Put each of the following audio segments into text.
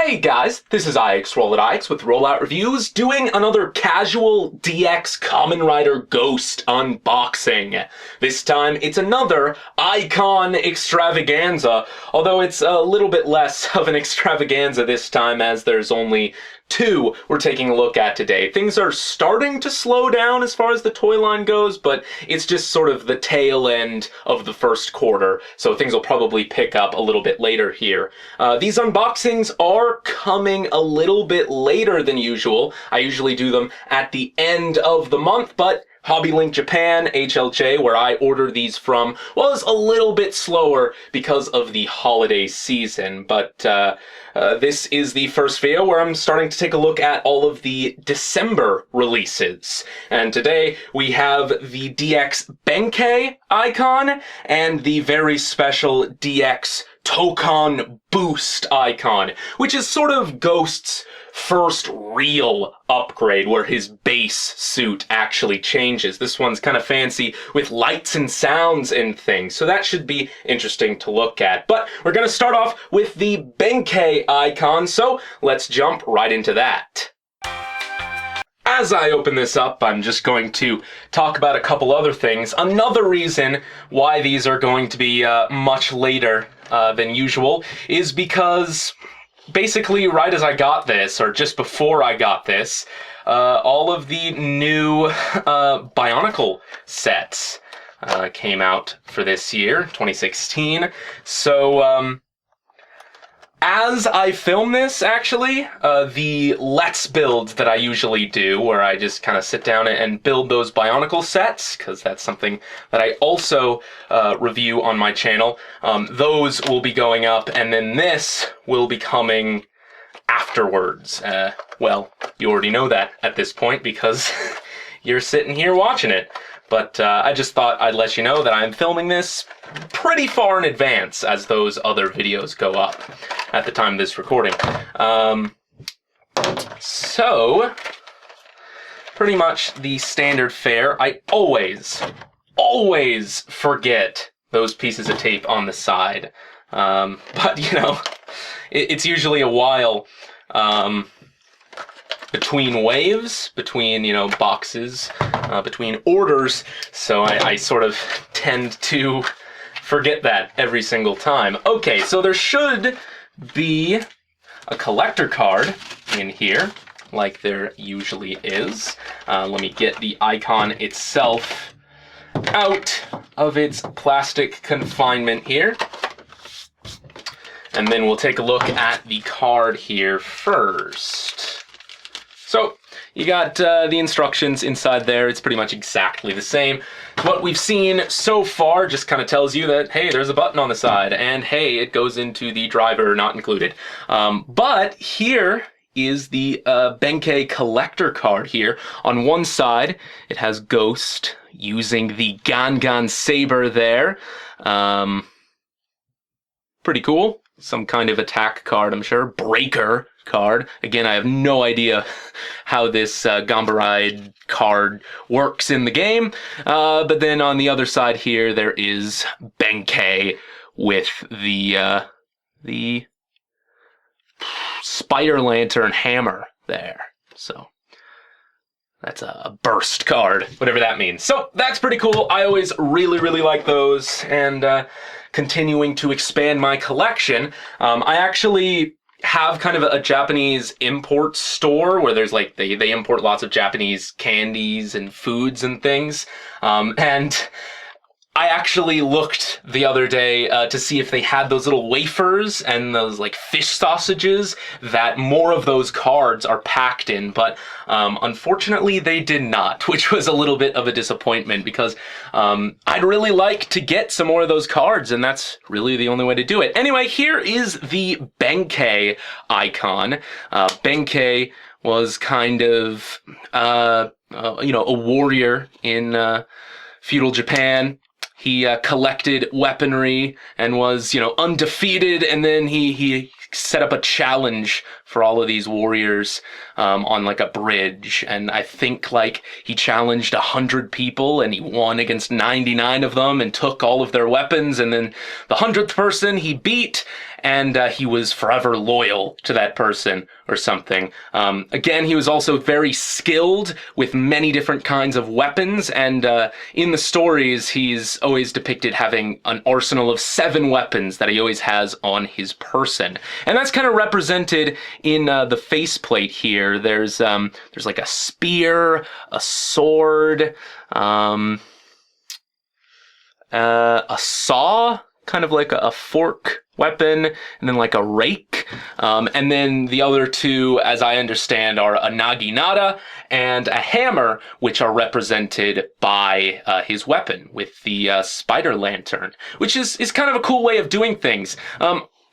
Hey guys, this is Ix with RolloutReviews doing another casual DX Kamen Rider Ghost unboxing. This time it's another Eyecon Extravaganza, although it's a little bit less of an extravaganza this time as there's only two we're taking a look at today. Things are starting to slow down as far as the toy line goes, but it's just sort of the tail end of the first quarter, so things will probably pick up a little bit later here. These unboxings are coming a little bit later than usual. I usually do them at the end of the month, but Hobby Link Japan, HLJ, where I order these from, was a little bit slower because of the holiday season, but this is the first video where I'm starting to take a look at all of the December releases. And today we have the DX Benkei Icon and the very special DX Toon Boost Icon, which is sort of Ghost's first real upgrade where his base suit actually changes. This one's kind of fancy with lights and sounds and things, so that should be interesting to look at. But we're going to start off with the Benkei Icon, so let's jump right into that. As I open this up, I'm just going to talk about a couple other things. Another reason why these are going to be much later than usual is because basically right as I got this, or just before I got this, all of the new Bionicle sets came out for this year, 2016. So as I film this, actually, the Let's Builds that I usually do, where I just kind of sit down and build those Bionicle sets, because that's something that I also review on my channel, those will be going up, and then this will be coming afterwards. Well, you already know that at this point, because you're sitting here watching it. But I just thought I'd let you know that I'm filming this pretty far in advance as those other videos go up at the time of this recording. So, pretty much the standard fare. I always forget those pieces of tape on the side. But, you know, it's usually a while between waves, between, you know, boxes, between orders, so I sort of tend to forget that every single time. Okay, so there should be a collector card in here, like there usually is. Let me get the icon itself out of its plastic confinement here. And then we'll take a look at the card here first. So, you got the instructions inside there. It's pretty much exactly the same. What we've seen so far just kind of tells you that, hey, there's a button on the side, and hey, it goes into the driver, not included. But here is the Benkei collector card here. On one side, it has Ghost using the Gangan saber there. Pretty cool. Some kind of attack card, I'm sure. Breaker card. Again, I have no idea how this Gambaride card works in the game. But then on the other side here, there is Benkei with the Spider Lantern hammer there. So that's a burst card, whatever that means. So that's pretty cool. I always really like those, and continuing to expand my collection. I actually have kind of a Japanese import store where there's like, they import lots of Japanese candies and foods and things. And I actually looked the other day to see if they had those little wafers and those like fish sausages that more of those cards are packed in, but unfortunately they did not, which was a little bit of a disappointment because I'd really like to get some more of those cards, and that's really the only way to do it. Anyway, here is the Benkei icon. Benkei was kind of, you know, a warrior in feudal Japan. He collected weaponry and was, you know, undefeated, and then he set up a challenge for all of these warriors on like a bridge, and I think like he challenged 100 people and he won against 99 of them and took all of their weapons, and then the 100th person he beat, and he was forever loyal to that person or something. Again, he was also very skilled with many different kinds of weapons, and in the stories, he's always depicted having an arsenal of 7 weapons that he always has on his person. And that's kind of represented in the faceplate here. There's like a spear, a sword, a saw, kind of like a fork weapon, and then like a rake. And then the other 2, as I understand, are a naginata and a hammer, which are represented by his weapon with the spider lantern, which is kind of a cool way of doing things.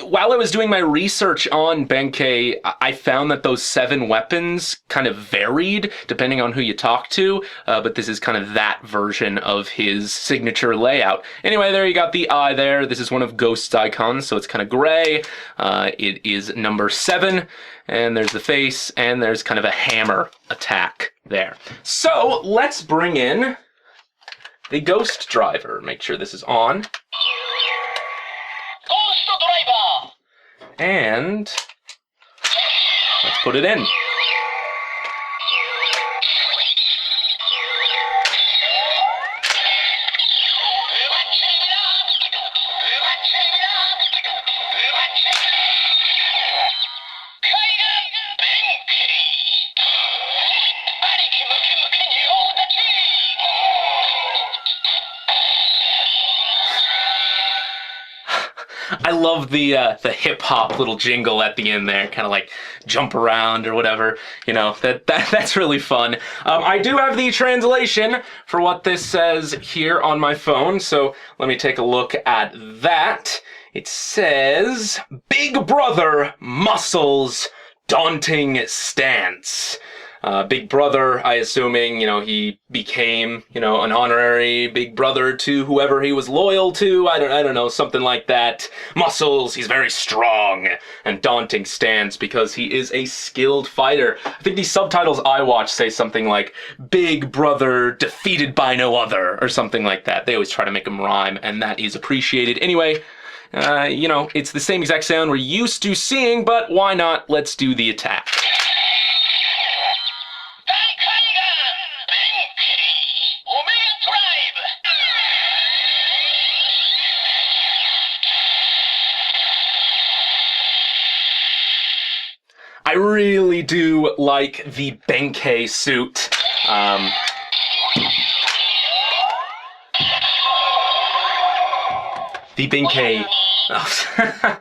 While I was doing my research on Benkei, I found that those 7 weapons kind of varied depending on who you talk to, but this is kind of that version of his signature layout. Anyway, there you got the eye there. This is one of Ghost's icons, so it's kind of gray. It is number 7, and there's the face, and there's kind of a hammer attack there. So let's bring in the Ghost driver. Make sure this is on. And let's put it in. I love the hip hop little jingle at the end there, kind of like jump around or whatever. You know, that's really fun. I do have the translation for what this says here on my phone, so let me take a look at that. It says, "Big Brother, muscles, daunting stance." Big Brother, I assuming, you know, he became, you know, an honorary Big Brother to whoever he was loyal to. I don't know, something like that. Muscles, he's very strong, and daunting stance because he is a skilled fighter. I think the subtitles I watch say something like, "Big Brother defeated by no other," or something like that. They always try to make them rhyme, and that is appreciated. Anyway, you know, it's the same exact sound we're used to seeing, but why not? Let's do the attack. I really do like the Benkei suit. The Benkei... Oh,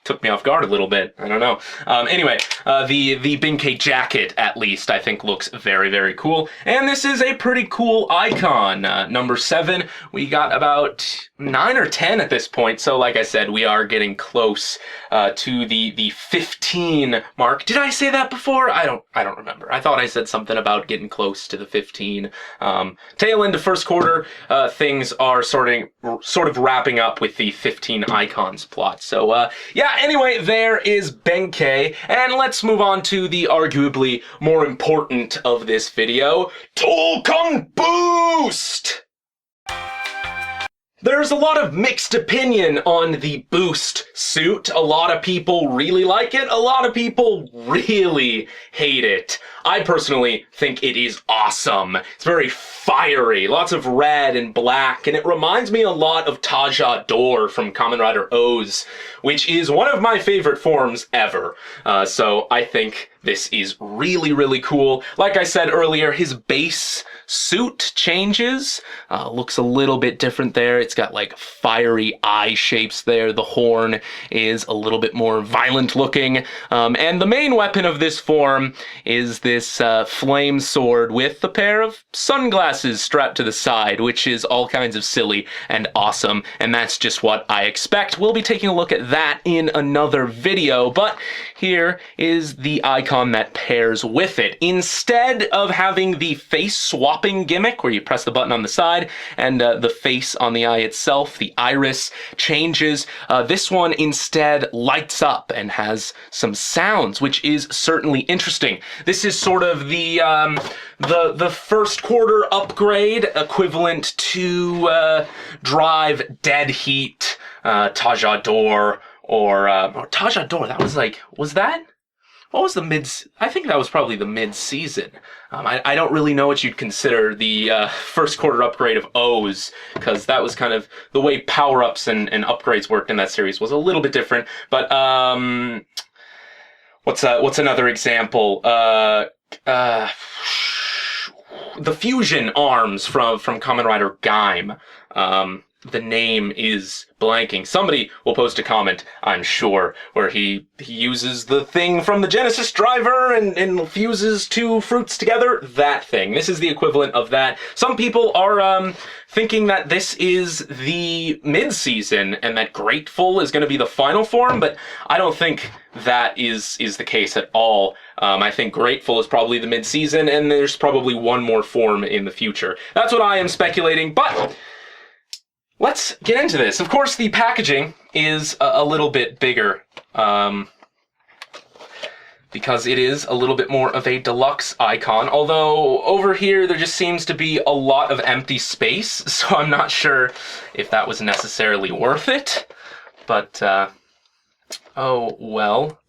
took me off guard a little bit. I don't know. Anyway, the Benkei jacket, at least, I think looks very, very cool. And this is a pretty cool icon. Number 7, we got about 9 or 10 at this point. So like I said, we are getting close to the 15 mark. Did I say that before? I don't remember. I thought I said something about getting close to the 15. Tail end of first quarter, things are sort of wrapping up with the 15 icons plot. So yeah, anyway, there is Benkei, and let's move on to the arguably more important of this video, Toon Boost! There's a lot of mixed opinion on the Boost suit. A lot of people really like it, a lot of people really hate it. I personally think it is awesome. It's very fiery, lots of red and black, and it reminds me a lot of Toucon from Kamen Rider O's, which is one of my favorite forms ever. So I think this is really, really cool. Like I said earlier, his base suit changes, looks a little bit different there. It's got like fiery eye shapes there. The horn is a little bit more violent looking. And the main weapon of this form is this flame sword with a pair of sunglasses strapped to the side, which is all kinds of silly and awesome. And that's just what I expect. We'll be taking a look at that in another video, but here is the icon that pairs with it. Instead of having the face swapping gimmick where you press the button on the side and the face on the eye itself, the iris changes, this one instead lights up and has some sounds, which is certainly interesting. This is sort of the first quarter upgrade equivalent to Drive, Dead Heat, Toucon, or Toucon Door. That was like, was that? What was the mid? I think that was probably the mid-season. I don't really know what you'd consider the first quarter upgrade of O's, because that was kind of the way power-ups and upgrades worked in that series was a little bit different. But what's another example? The fusion arms from Kamen Rider Gaim. The name is blanking. Somebody will post a comment, I'm sure, where he uses the thing from the Genesis driver and fuses two fruits together. That thing. This is the equivalent of that. Some people are thinking that this is the mid-season and that Grateful is going to be the final form, but I don't think that is the case at all. I think Grateful is probably the mid-season, and there's probably one more form in the future. That's what I am speculating, but let's get into this. Of course, the packaging is a little bit bigger because it is a little bit more of a deluxe icon, although over here there just seems to be a lot of empty space, so I'm not sure if that was necessarily worth it, but oh well.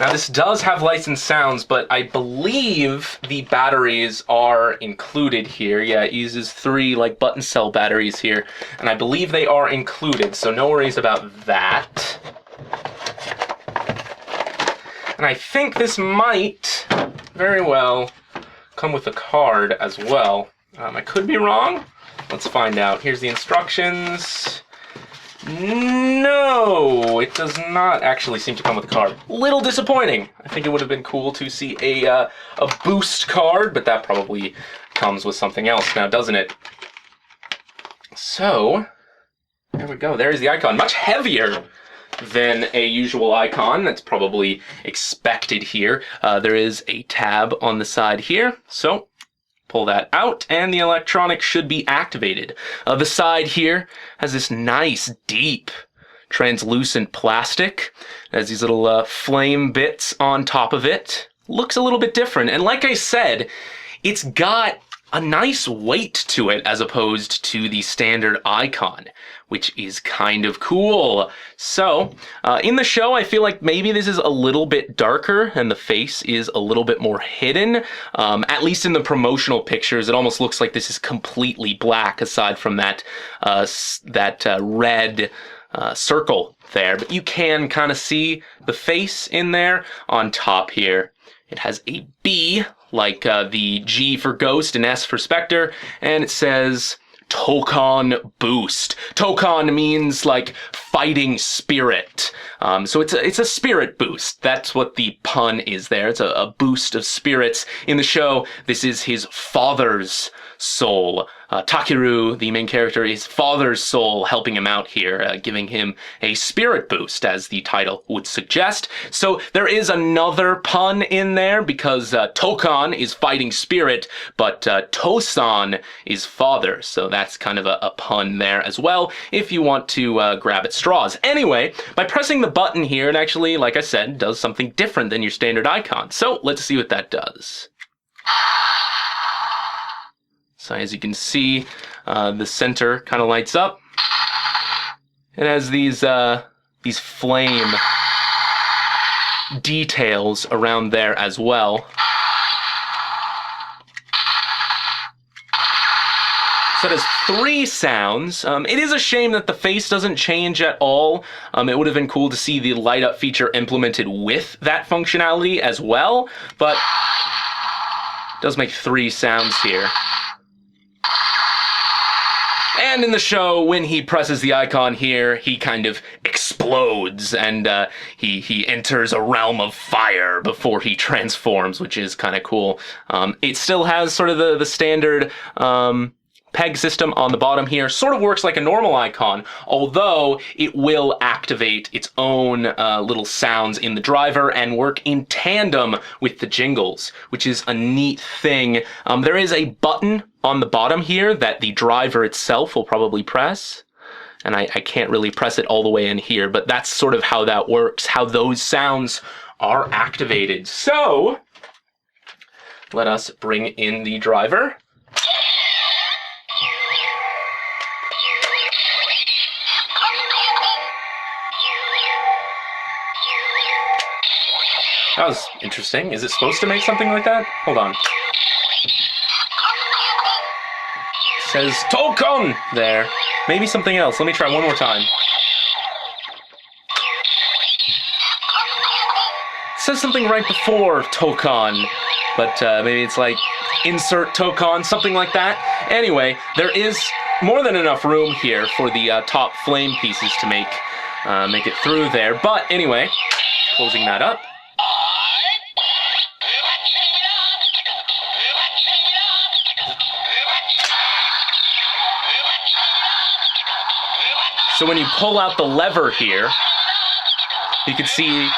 Now this does have licensed sounds, but I believe the batteries are included here. Yeah, it uses 3 like button cell batteries here, and I believe they are included, so no worries about that. And I think this might very well come with a card as well. I could be wrong. Let's find out. Here's the instructions. No, it does not actually seem to come with a card. Little disappointing. I think it would have been cool to see a boost card, but that probably comes with something else now, doesn't it? So, there we go. There's the icon. Much heavier than a usual icon. That's probably expected here. There is a tab on the side here, so pull that out, and the electronics should be activated. The side here has this nice, deep, translucent plastic. It has these little flame bits on top of it. Looks a little bit different, and like I said, it's got a nice weight to it as opposed to the standard icon, which is kind of cool. So, in the show, I feel like maybe this is a little bit darker and the face is a little bit more hidden. At least in the promotional pictures, it almost looks like this is completely black aside from that, red circle there. But you can kind of see the face in there on top here. It has a B, like the G for Ghost and S for Spectre, and it says Toon Boost. Toucon means like fighting spirit. So it's a spirit boost. That's what the pun is there. It's a boost of spirits. In the show, this is his father's soul. Takeru, the main character, his father's soul helping him out here, giving him a spirit boost, as the title would suggest. So there is another pun in there, because Toucon is fighting spirit, but Tosan is father. So that's kind of a pun there as well, if you want to grab at straws. Anyway, by pressing the button here, it actually, like I said, does something different than your standard icon. So let's see what that does. So as you can see, the center kind of lights up. It has these flame details around there as well. So it has 3 sounds. It is a shame that the face doesn't change at all. It would have been cool to see the light up feature implemented with that functionality as well, but it does make 3 sounds here. And in the show, when he presses the icon here, he kind of explodes, and he enters a realm of fire before he transforms, which is kind of cool. It still has sort of the standard peg system on the bottom here. Sort of works like a normal icon, although it will activate its own little sounds in the driver and work in tandem with the jingles, which is a neat thing. There is a button on the bottom here that the driver itself will probably press, and I can't really press it all the way in here, but that's sort of how that works, how those sounds are activated. So let us bring in the driver. That was interesting. Is it supposed to make something like that? Hold on. It says Toucon there. Maybe something else. Let me try one more time. It says something right before Toucon, but maybe it's like insert Toucon, something like that. Anyway, there is more than enough room here for the top flame pieces to make it through there. But anyway, closing that up. So when you pull out the lever here, you can see,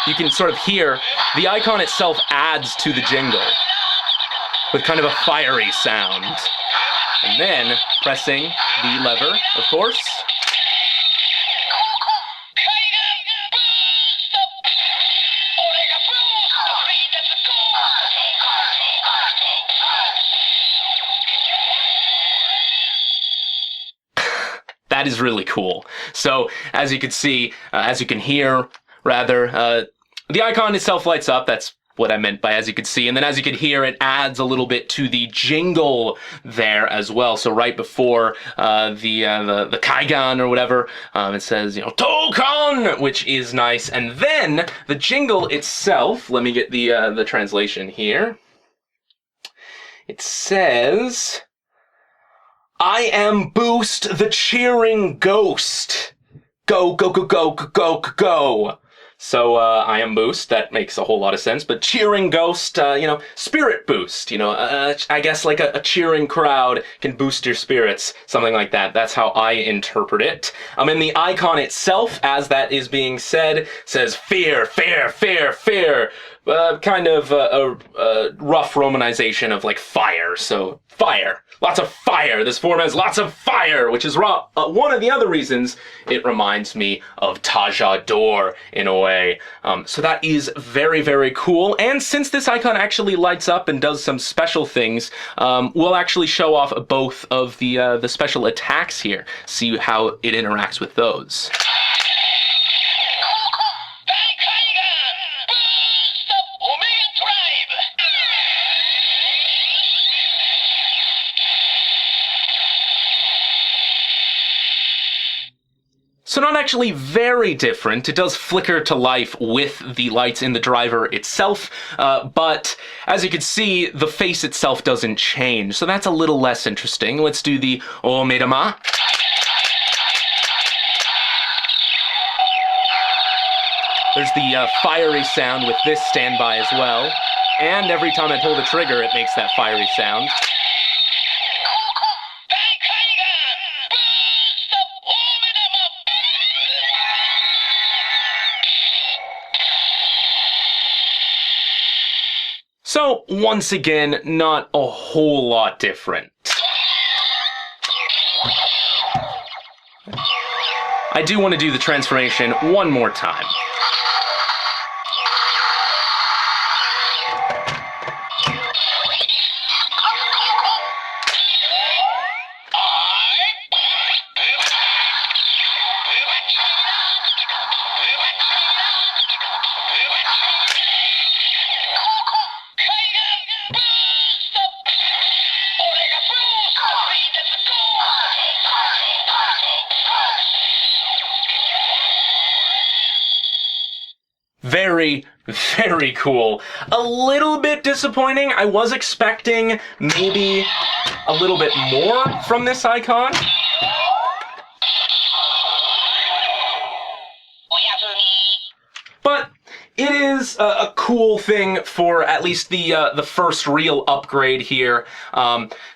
you can sort of hear the icon itself adds to the jingle with kind of a fiery sound. And then pressing the lever, of course. That is really cool. So, as you can see, as you can hear, rather, the icon itself lights up. That's what I meant by as you can see. And then as you can hear, it adds a little bit to the jingle there as well. So right before the Kamen or whatever, it says, you know, Toucon, which is nice. And then the jingle itself, let me get the translation here. It says, I am Boost the cheering ghost. Go, go, go, go, go, go, go. So, I am Boost, that makes a whole lot of sense, but cheering ghost, you know, spirit boost, you know, I guess like a cheering crowd can boost your spirits, something like that. That's how I interpret it. And the icon itself, as that is being said, says fear, fear, fear, fear. Kind of a rough romanization of like fire, so fire. Lots of fire. This form has lots of fire, which is one of the other reasons it reminds me of Taja Door in a way. So that is very, very cool. And since this icon actually lights up and does some special things, we'll actually show off both of the special attacks here. See how it interacts with those. So not actually very different. It does flicker to life with the lights in the driver itself, but as you can see, the face itself doesn't change, so that's a little less interesting. Let's do the Omedama. There's the fiery sound with this standby as well, and every time I pull the trigger, it makes that fiery sound. So, once again, not a whole lot different. I do want to do the transformation one more time. Very, very cool. A little bit disappointing. I was expecting maybe a little bit more from this icon. But it is a cool thing for at least the first real upgrade here.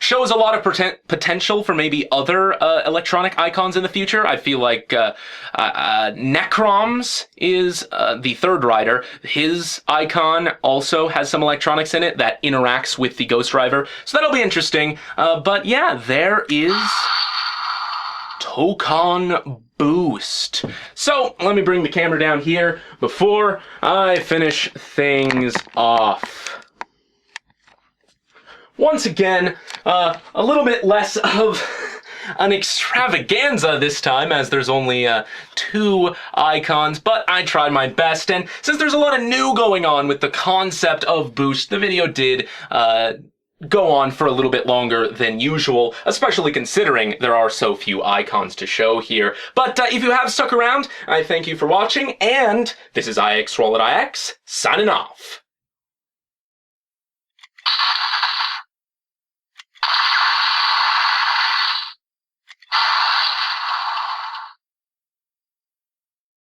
Shows a lot of potential for maybe other electronic icons in the future. I feel like Necrom's is the third rider. His icon also has some electronics in it that interacts with the Ghost Driver, so that'll be interesting. But yeah, there is Toon Boost. So let me bring the camera down here before I finish things off. Once again, a little bit less of an extravaganza this time, as there's only 2 icons, but I tried my best, and since there's a lot of new going on with the concept of Boost, the video did go on for a little bit longer than usual, especially considering there are so few icons to show here. But if you have stuck around, I thank you for watching, and this is IX Roll It IX, signing off.